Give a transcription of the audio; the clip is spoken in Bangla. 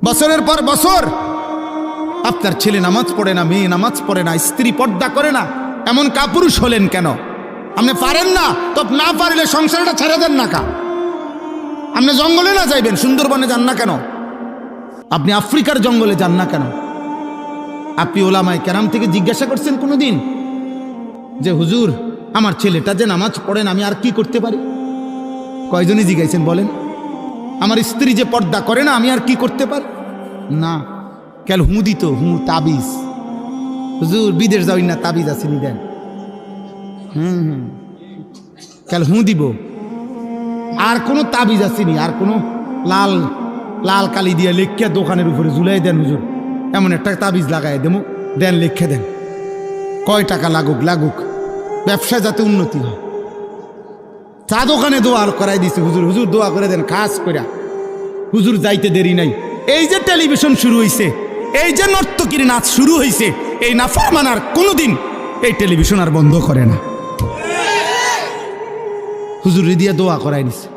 বছরের পর বছর আপনার ছেলে নামাজ পড়ে না, মেয়ে নামাজ পড়ে না, স্ত্রী পর্দা করে না, এমন কাপুরুষ হলেন কেন? আপনি পারেন না তো না পারলে সংসারটা ছেড়ে দেন না কা? আপনি জঙ্গলে না যাইবেন, সুন্দরবনে যান না কেন? আপনি আফ্রিকার জঙ্গলে যান না কেন? আপনি ওলামায়ে কেরাম থেকে জিজ্ঞাসা করছেন কোনোদিন যে হুজুর আমার ছেলেটা যে নামাজ পড়ে না, আমি আর কি করতে পারি? কয়জনই জিজ্ঞাসেন বলেন? আমার স্ত্রী যে পর্দা করে না, আমি আর কি করতে পারি? না, কেন হু দিত, হু তাবিজ। হুজুর বিদেশ যাই না, তাবিজ আসেনি দেন। কেন হু দিব, আর কোনো তাবিজ আসেনি, আর কোনো লাল লাল কালি দিয়ে লেখিয়া দোকানের উপরে ঝুলাই দেন হুজুর, এমন একটা তাবিজ লাগাই দেবো, দেন লিখে দেন, কয় টাকা লাগুক লাগুক, ব্যবসা যাতে উন্নতি হয়। চা দোকানে দোয়া করাই দিছে হুজুর, হুজুর দোয়া করে দেন খাস করে। হুজুর যাইতে দেরি নাই, এই যে টেলিভিশন শুরু হয়েছে, এই যে নর্তকীর নাচ শুরু হয়েছে, এই নাফরমান আর কোনোদিন এই টেলিভিশন আর বন্ধ করে না। হুজুর দিয়ে দোয়া করাই দিছে।